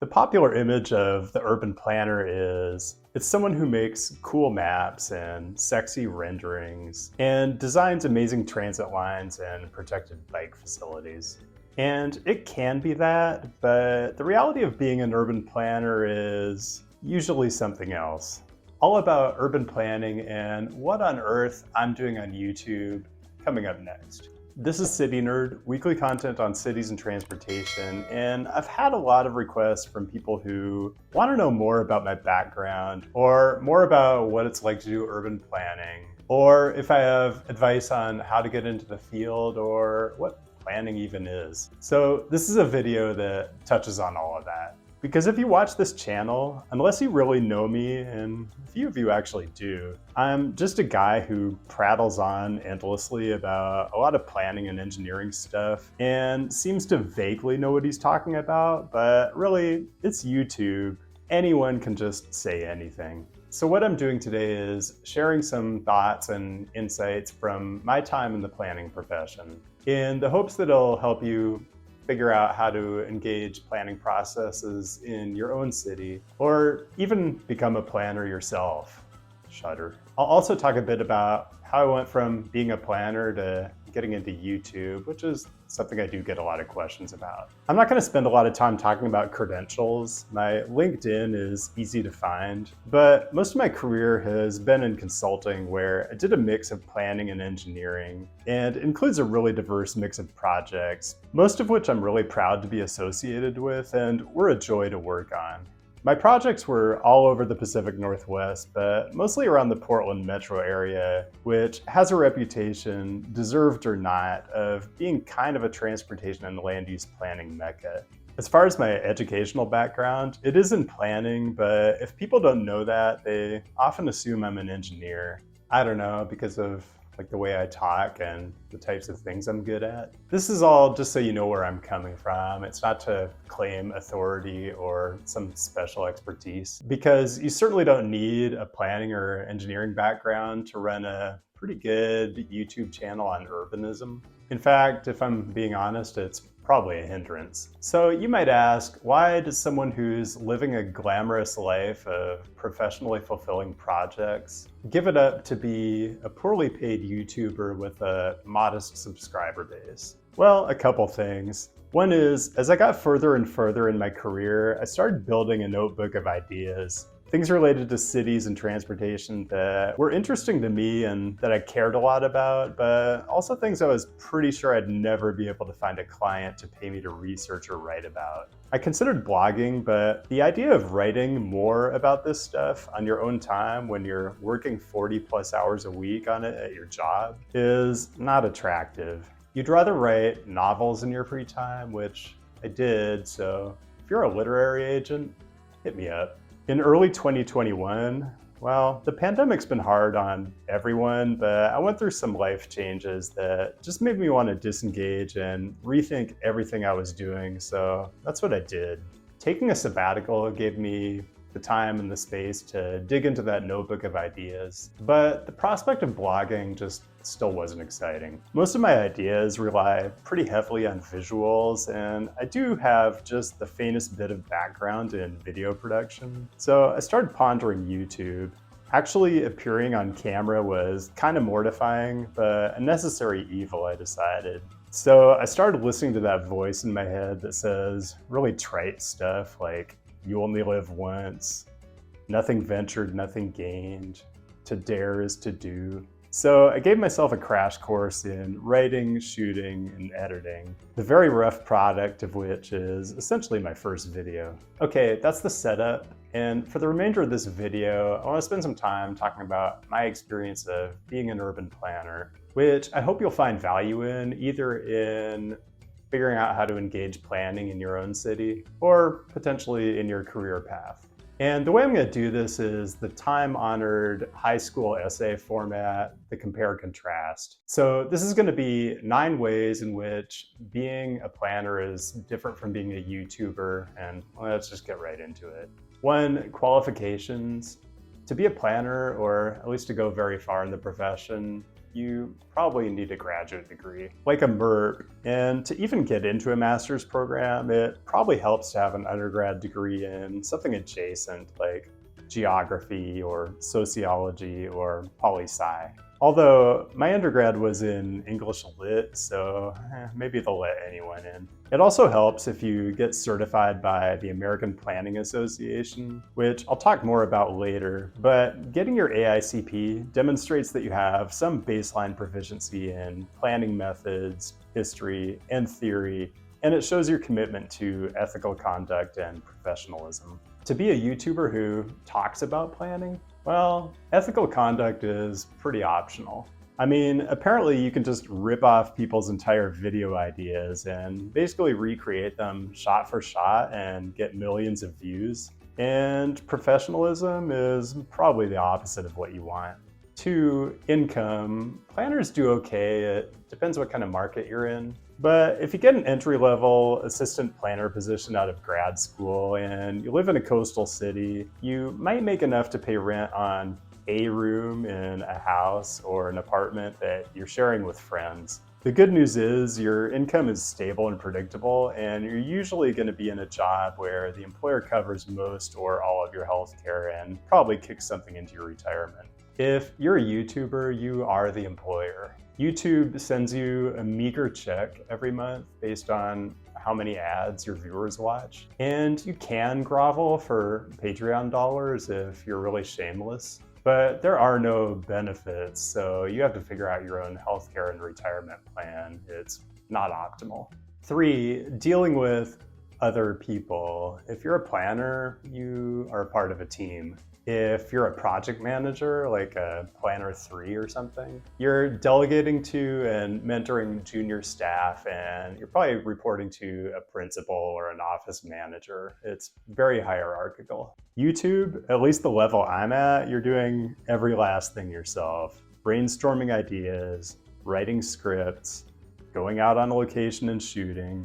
The popular image of the urban planner is it's someone who makes cool maps and sexy renderings and designs amazing transit lines and protected bike facilities. And it can be that, but the reality of being an urban planner is usually something else. All about urban planning and what on earth I'm doing on YouTube coming up next. This is CityNerd, weekly content on cities and transportation, and I've had a lot of requests from people who want to know more about my background, or more about what it's like to do urban planning, or if I have advice on how to get into the field, or what planning even is. So this is a video that touches on all of that. Because if you watch this channel, unless you really know me, and a few of you actually do, I'm just a guy who prattles on endlessly about a lot of planning and engineering stuff and seems to vaguely know what he's talking about, but really, it's YouTube. Anyone can just say anything. So what I'm doing today is sharing some thoughts and insights from my time in the planning profession in the hopes that it'll help you figure out how to engage planning processes in your own city, or even become a planner yourself. Shudder. I'll also talk a bit about how I went from being a planner to getting into YouTube, which is something I do get a lot of questions about. I'm not going to spend a lot of time talking about credentials. My LinkedIn is easy to find, but most of my career has been in consulting, where I did a mix of planning and engineering, and includes a really diverse mix of projects, most of which I'm really proud to be associated with and were a joy to work on. My projects were all over the Pacific Northwest, but mostly around the Portland metro area, which has a reputation, deserved or not, of being kind of a transportation and land use planning mecca. As far as my educational background, it is in planning, but if people don't know that, they often assume I'm an engineer. I don't know, because of the way I talk and the types of things I'm good at. This is all just so you know where I'm coming from. It's not to claim authority or some special expertise, because you certainly don't need a planning or engineering background to run a pretty good YouTube channel on urbanism. In fact, if I'm being honest, it's probably a hindrance. So you might ask, why does someone who's living a glamorous life of professionally fulfilling projects give it up to be a poorly paid YouTuber with a modest subscriber base? Well, a couple things. One is, as I got further and further in my career, I started building a notebook of ideas. Things related to cities and transportation that were interesting to me and that I cared a lot about, but also things I was pretty sure I'd never be able to find a client to pay me to research or write about. I considered blogging, but the idea of writing more about this stuff on your own time when you're working 40+ hours a week on it at your job is not attractive. You'd rather write novels in your free time, which I did, so if you're a literary agent, hit me up. In early 2021, well, the pandemic's been hard on everyone, but I went through some life changes that just made me want to disengage and rethink everything I was doing, so that's what I did. Taking a sabbatical gave me the time and the space to dig into that notebook of ideas, but the prospect of blogging just still wasn't exciting. Most of my ideas rely pretty heavily on visuals, and I do have just the faintest bit of background in video production. So I started pondering YouTube. Actually appearing on camera was kind of mortifying, but a necessary evil, I decided. So I started listening to that voice in my head that says really trite stuff like, "You only live once," "Nothing ventured, nothing gained," "To dare is to do." So I gave myself a crash course in writing, shooting, and editing, the very rough product of which is essentially my first video. Okay, that's the setup. And for the remainder of this video, I want to spend some time talking about my experience of being an urban planner, which I hope you'll find value in, either in figuring out how to engage planning in your own city, or potentially in your career path. And the way I'm going to do this is the time-honored high school essay format, the compare-contrast. So this is going to be 9 ways in which being a planner is different from being a YouTuber, and let's just get right into it. 1, qualifications. To be a planner, or at least to go very far in the profession, you probably need a graduate degree, like a MERP. And to even get into a master's program, it probably helps to have an undergrad degree in something adjacent, like geography or sociology or poli-sci. Although my undergrad was in English Lit, so maybe they'll let anyone in. It also helps if you get certified by the American Planning Association, which I'll talk more about later, but getting your AICP demonstrates that you have some baseline proficiency in planning methods, history, and theory, and it shows your commitment to ethical conduct and professionalism. To be a YouTuber who talks about planning, well, ethical conduct is pretty optional. I mean, apparently you can just rip off people's entire video ideas and basically recreate them shot for shot and get millions of views. And professionalism is probably the opposite of what you want. To income, planners do okay. It depends what kind of market you're in. But if you get an entry-level assistant planner position out of grad school and you live in a coastal city, you might make enough to pay rent on a room in a house or an apartment that you're sharing with friends. The good news is your income is stable and predictable, and you're usually going to be in a job where the employer covers most or all of your health care and probably kicks something into your retirement. If you're a YouTuber, you are the employer. YouTube sends you a meager check every month based on how many ads your viewers watch. And you can grovel for Patreon dollars if you're really shameless, but there are no benefits, so you have to figure out your own healthcare and retirement plan. It's not optimal. 3, dealing with other people. If you're a planner, you are a part of a team. If you're a project manager, like a Planner 3 or something, you're delegating to and mentoring junior staff, and you're probably reporting to a principal or an office manager. It's very hierarchical. YouTube, at least the level I'm at, you're doing every last thing yourself. Brainstorming ideas, writing scripts, going out on a location and shooting,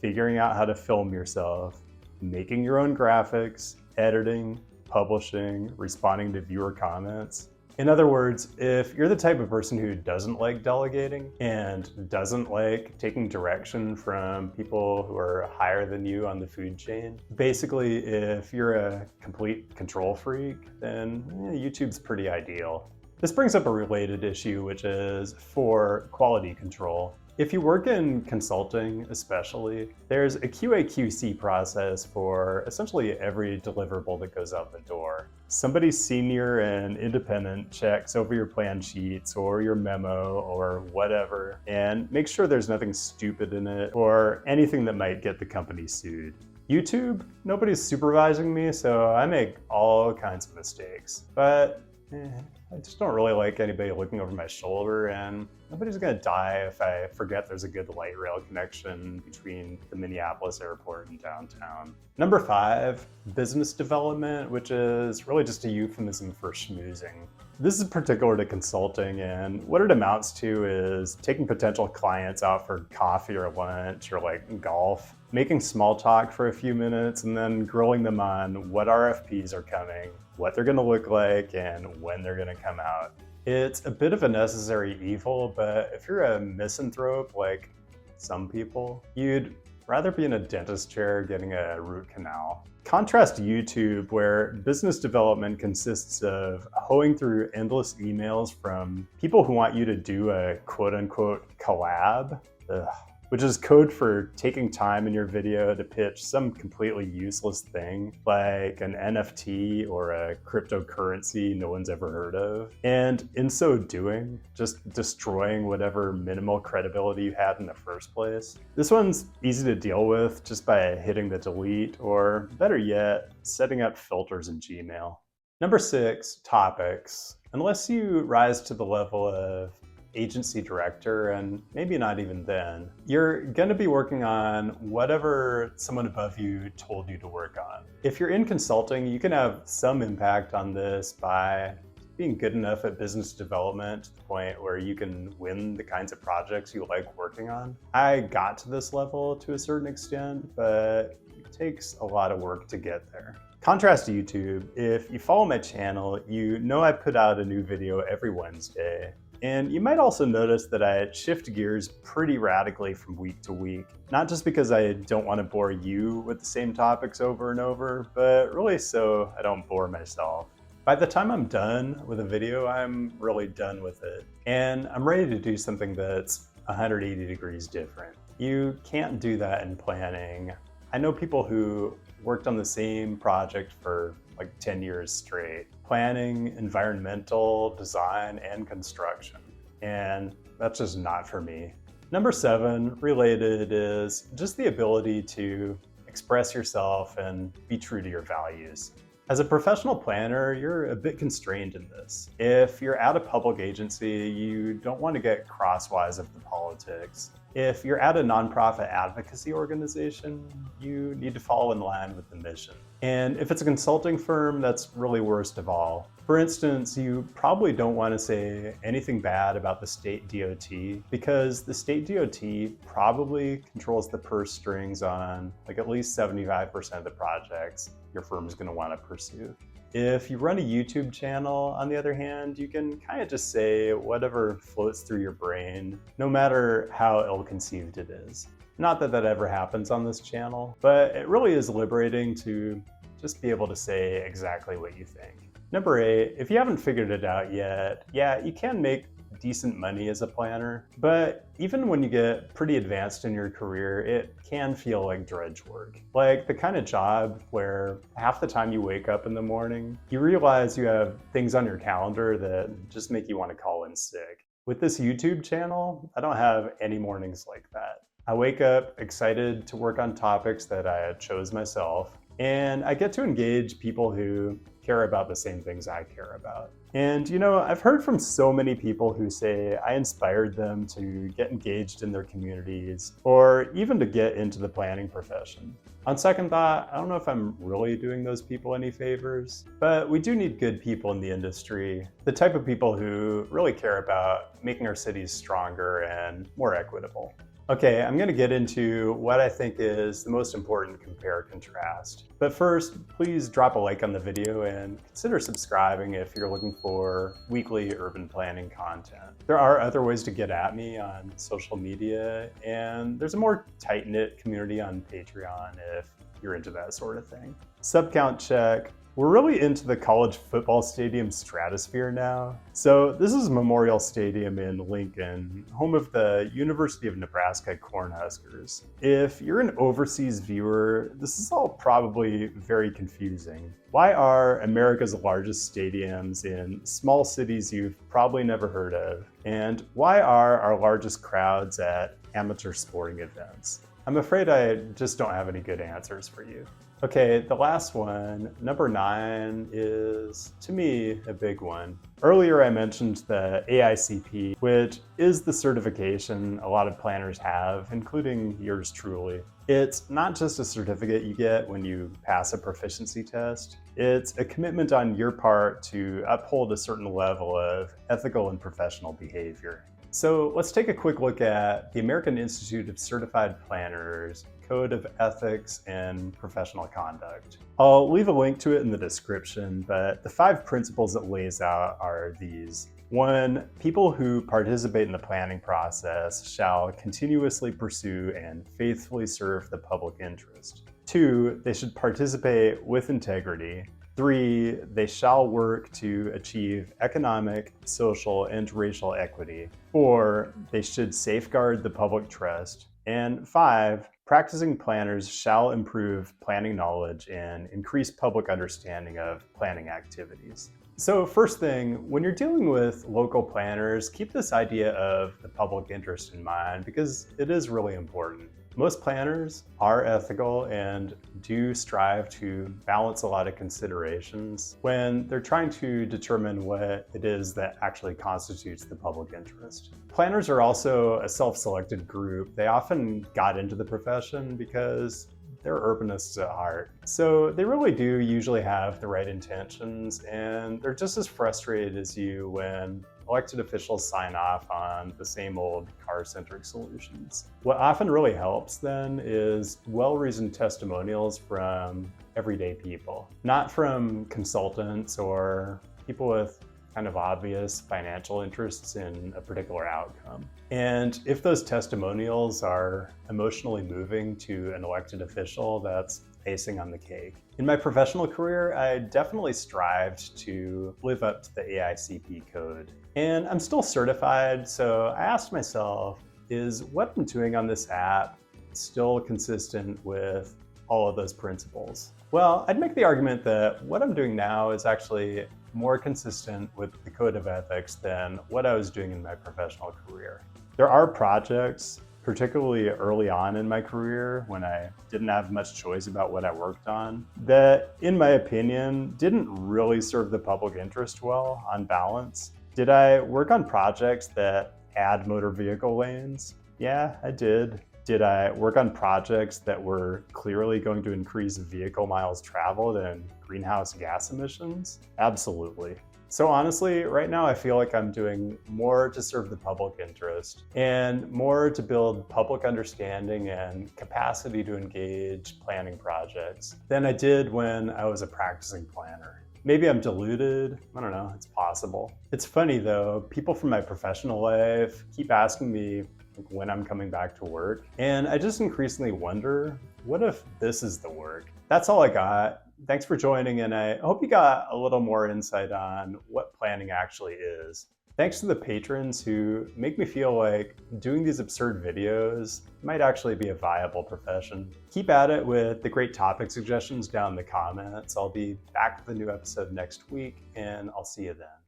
figuring out how to film yourself, making your own graphics, editing, publishing, responding to viewer comments. In other words, if you're the type of person who doesn't like delegating and doesn't like taking direction from people who are higher than you on the food chain, basically if you're a complete control freak, then YouTube's pretty ideal. This brings up a related issue, which is for quality control. If you work in consulting especially, there's a QA/QC process for essentially every deliverable that goes out the door. Somebody senior and independent checks over your plan sheets or your memo or whatever and makes sure there's nothing stupid in it or anything that might get the company sued. YouTube, nobody's supervising me, so I make all kinds of mistakes. But I just don't really like anybody looking over my shoulder, and nobody's gonna die if I forget there's a good light rail connection between the Minneapolis airport and downtown. Number 5, business development, which is really just a euphemism for schmoozing. This is particular to consulting, and what it amounts to is taking potential clients out for coffee or lunch or like golf, making small talk for a few minutes, and then grilling them on what RFPs are coming, what they're gonna look like, and when they're gonna come out. It's a bit of a necessary evil, but if you're a misanthrope like some people, you'd rather be in a dentist chair getting a root canal. Contrast YouTube, where business development consists of hoeing through endless emails from people who want you to do a quote-unquote collab. Ugh. Which is code for taking time in your video to pitch some completely useless thing, like an NFT or a cryptocurrency no one's ever heard of. And in so doing, just destroying whatever minimal credibility you had in the first place. This one's easy to deal with just by hitting the delete, or better yet, setting up filters in Gmail. Number 6, topics. Unless you rise to the level of agency director, and maybe not even then, you're going to be working on whatever someone above you told you to work on. If you're in consulting, you can have some impact on this by being good enough at business development to the point where you can win the kinds of projects you like working on. I got to this level to a certain extent, but it takes a lot of work to get there. Contrast to YouTube, if you follow my channel, you know I put out a new video every Wednesday. And you might also notice that I shift gears pretty radically from week to week, not just because I don't want to bore you with the same topics over and over, but really so I don't bore myself. By the time I'm done with a video, I'm really done with it. And I'm ready to do something that's 180 degrees different. You can't do that in planning. I know people who worked on the same project for like 10 years straight, planning, environmental, design, and construction. And that's just not for me. Number 7, related, is just the ability to express yourself and be true to your values. As a professional planner, you're a bit constrained in this. If you're at a public agency, you don't want to get crosswise of the politics. If you're at a nonprofit advocacy organization, you need to fall in line with the mission. And if it's a consulting firm, that's really worst of all. For instance, you probably don't want to say anything bad about the state DOT because the state DOT probably controls the purse strings on like at least 75% of the projects your firm is going to want to pursue. If you run a YouTube channel, on the other hand, you can kind of just say whatever floats through your brain, no matter how ill-conceived it is. Not that that ever happens on this channel, but it really is liberating to just be able to say exactly what you think. Number 8, if you haven't figured it out yet, yeah, you can make decent money as a planner, but even when you get pretty advanced in your career, it can feel like drudge work. Like the kind of job where half the time you wake up in the morning, you realize you have things on your calendar that just make you want to call in sick. With this YouTube channel, I don't have any mornings like that. I wake up excited to work on topics that I chose myself, and I get to engage people who care about the same things I care about. And you know, I've heard from so many people who say I inspired them to get engaged in their communities or even to get into the planning profession. On second thought, I don't know if I'm really doing those people any favors, but we do need good people in the industry, the type of people who really care about making our cities stronger and more equitable. Okay, I'm going to get into what I think is the most important compare-contrast. But first, please drop a like on the video and consider subscribing if you're looking for weekly urban planning content. There are other ways to get at me on social media, and there's a more tight-knit community on Patreon if you're into that sort of thing. Subcount check. We're really into the college football stadium stratosphere now. So this is Memorial Stadium in Lincoln, home of the University of Nebraska Cornhuskers. If you're an overseas viewer, this is all probably very confusing. Why are America's largest stadiums in small cities you've probably never heard of? And why are our largest crowds at amateur sporting events? I'm afraid I just don't have any good answers for you. Okay, the last one, number 9, is, to me, a big one. Earlier I mentioned the AICP, which is the certification a lot of planners have, including yours truly. It's not just a certificate you get when you pass a proficiency test. It's a commitment on your part to uphold a certain level of ethical and professional behavior. So let's take a quick look at the American Institute of Certified Planners Code of Ethics and Professional Conduct. I'll leave a link to it in the description, but the 5 principles it lays out are these. 1, people who participate in the planning process shall continuously pursue and faithfully serve the public interest. 2, they should participate with integrity. 3, they shall work to achieve economic, social, and racial equity. 4, they should safeguard the public trust. And 5, practicing planners shall improve planning knowledge and increase public understanding of planning activities. So first thing, when you're dealing with local planners, keep this idea of the public interest in mind because it is really important. Most planners are ethical and do strive to balance a lot of considerations when they're trying to determine what it is that actually constitutes the public interest. Planners are also a self-selected group. They often got into the profession because they're urbanists at heart. So they really do usually have the right intentions, and they're just as frustrated as you when elected officials sign off on the same old car-centric solutions. What often really helps then is well-reasoned testimonials from everyday people, not from consultants or people with kind of obvious financial interests in a particular outcome. And if those testimonials are emotionally moving to an elected official, that's icing on the cake. In my professional career, I definitely strived to live up to the AICP code. And I'm still certified, so I asked myself, is what I'm doing on this app still consistent with all of those principles? Well, I'd make the argument that what I'm doing now is actually more consistent with the code of ethics than what I was doing in my professional career. There are projects, particularly early on in my career when I didn't have much choice about what I worked on, that, in my opinion, didn't really serve the public interest well on balance. Did I work on projects that add motor vehicle lanes? Yeah, I did. Did I work on projects that were clearly going to increase vehicle miles traveled and greenhouse gas emissions? Absolutely. So honestly, right now I feel like I'm doing more to serve the public interest and more to build public understanding and capacity to engage planning projects than I did when I was a practicing planner. Maybe I'm deluded, I don't know, it's possible. It's funny though, people from my professional life keep asking me when I'm coming back to work, and I just increasingly wonder, what if this is the work? That's all I got. Thanks for joining, and I hope you got a little more insight on what planning actually is. Thanks to the patrons who make me feel like doing these absurd videos might actually be a viable profession. Keep at it with the great topic suggestions down in the comments. I'll be back with a new episode next week, and I'll see you then.